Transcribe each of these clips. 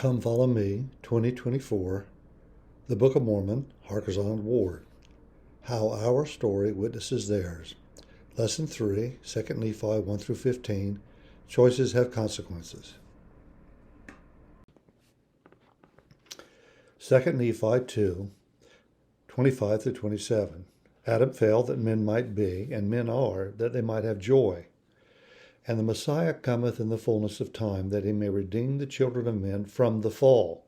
Come Follow Me, 2024, The Book of Mormon, Harkers Island Ward, How Our Story Witnesses Theirs. Lesson 3, 2 Nephi 1 through 15, Choices Have Consequences. 2 Nephi 2, 25 through 27. Adam fell that men might be, and men are, that they might have joy. And the Messiah cometh in the fullness of time, that he may redeem the children of men from the fall.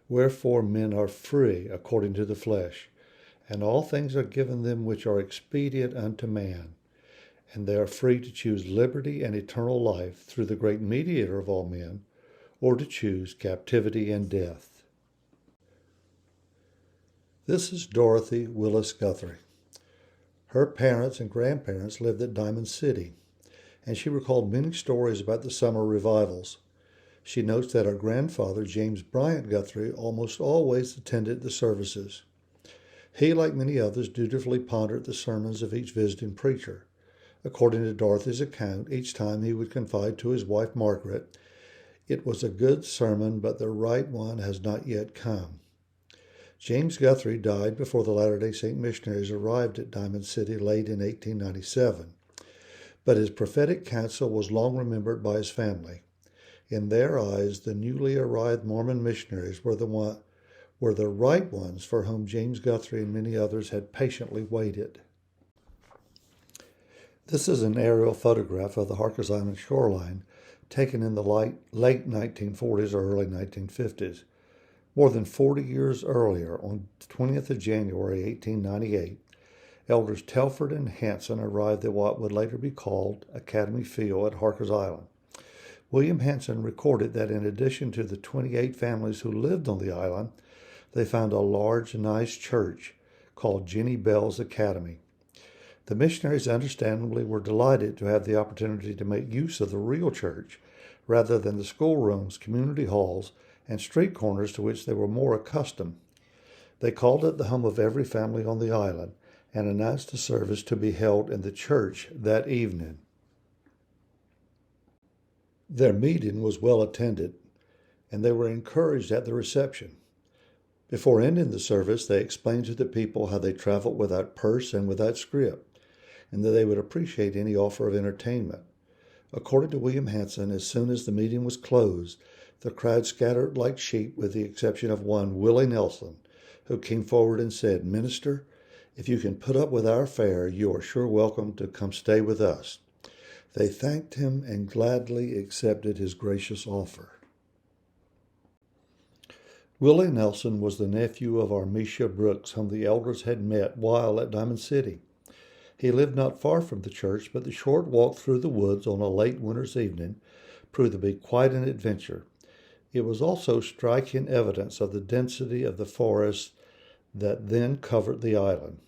Wherefore men are free according to the flesh, and all things are given them which are expedient unto man. And they are free to choose liberty and eternal life through the great mediator of all men, or to choose captivity and death. This is Dorothy Willis Guthrie. Her parents and grandparents lived at Diamond City, and she recalled many stories about the summer revivals. She notes that her grandfather, James Bryant Guthrie, almost always attended the services. He, like many others, dutifully pondered the sermons of each visiting preacher. According to Dorothy's account, each time he would confide to his wife Margaret, "It was a good sermon, but the right one has not yet come." James Guthrie died before the Latter-day Saint missionaries arrived at Diamond City late in 1897. But his prophetic counsel was long remembered by his family. In their eyes, the newly arrived Mormon missionaries were the right ones for whom James Guthrie and many others had patiently waited. This is an aerial photograph of the Harkers Island shoreline taken in the late 1940s or early 1950s. More than 40 years earlier, on the 20th of January, 1898, Elders Telford and Hansen arrived at what would later be called Academy Field at Harkers Island. William Hansen recorded that in addition to the 28 families who lived on the island, they found a large, nice church called Jenny Bell's Academy. The missionaries understandably were delighted to have the opportunity to make use of the real church rather than the schoolrooms, community halls, and street corners to which they were more accustomed. They called it the home of every family on the island, and announced a service to be held in the church that evening. Their meeting was well attended, and they were encouraged at the reception. Before ending the service, they explained to the people how they traveled without purse and without scrip, and that they would appreciate any offer of entertainment. According to William Hansen, as soon as the meeting was closed, the crowd scattered like sheep with the exception of one, Willie Nelson, who came forward and said, "Minister, if you can put up with our fare, you are sure welcome to come stay with us." They thanked him and gladly accepted his gracious offer. Willie Nelson was the nephew of Armisha Brooks, whom the elders had met while at Diamond City. He lived not far from the church, but the short walk through the woods on a late winter's evening proved to be quite an adventure. It was also striking evidence of the density of the forest that then covered the island.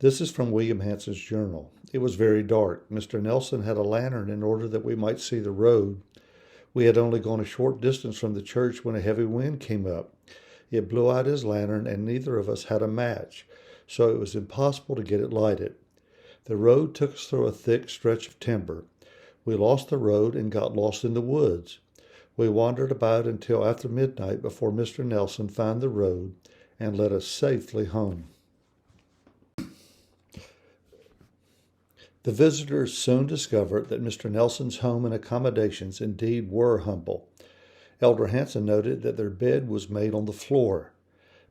This is from William Hansen's journal. It was very dark. Mr. Nelson had a lantern in order that we might see the road. We had only gone a short distance from the church when a heavy wind came up. It blew out his lantern, and neither of us had a match, so it was impossible to get it lighted. The road took us through a thick stretch of timber. We lost the road and got lost in the woods. We wandered about until after midnight before Mr. Nelson found the road and led us safely home. The visitors soon discovered that Mr. Nelson's home and accommodations indeed were humble. Elder Hansen noted that their bed was made on the floor,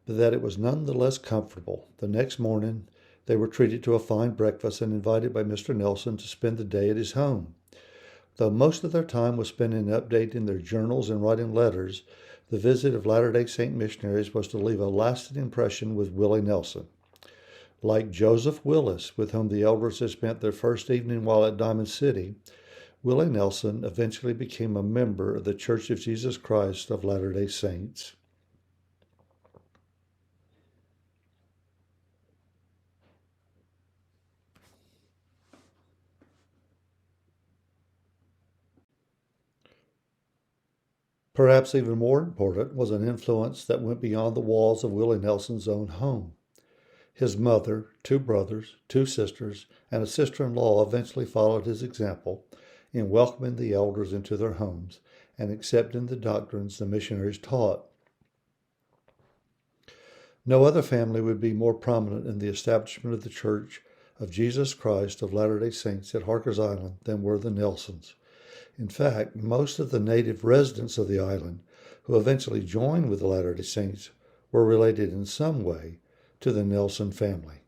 but that it was none the less comfortable. The next morning, they were treated to a fine breakfast and invited by Mr. Nelson to spend the day at his home. Though most of their time was spent in updating their journals and writing letters, the visit of Latter-day Saint missionaries was to leave a lasting impression with Willie Nelson. Like Joseph Willis, with whom the elders had spent their first evening while at Diamond City, Willie Nelson eventually became a member of the Church of Jesus Christ of Latter-day Saints. Perhaps even more important was an influence that went beyond the walls of Willie Nelson's own home. His mother, 2 brothers, 2 sisters, and a sister-in-law eventually followed his example in welcoming the elders into their homes and accepting the doctrines the missionaries taught. No other family would be more prominent in the establishment of the Church of Jesus Christ of Latter-day Saints at Harkers Island than were the Nelsons. In fact, most of the native residents of the island who eventually joined with the Latter-day Saints were related in some way to the Nelson family.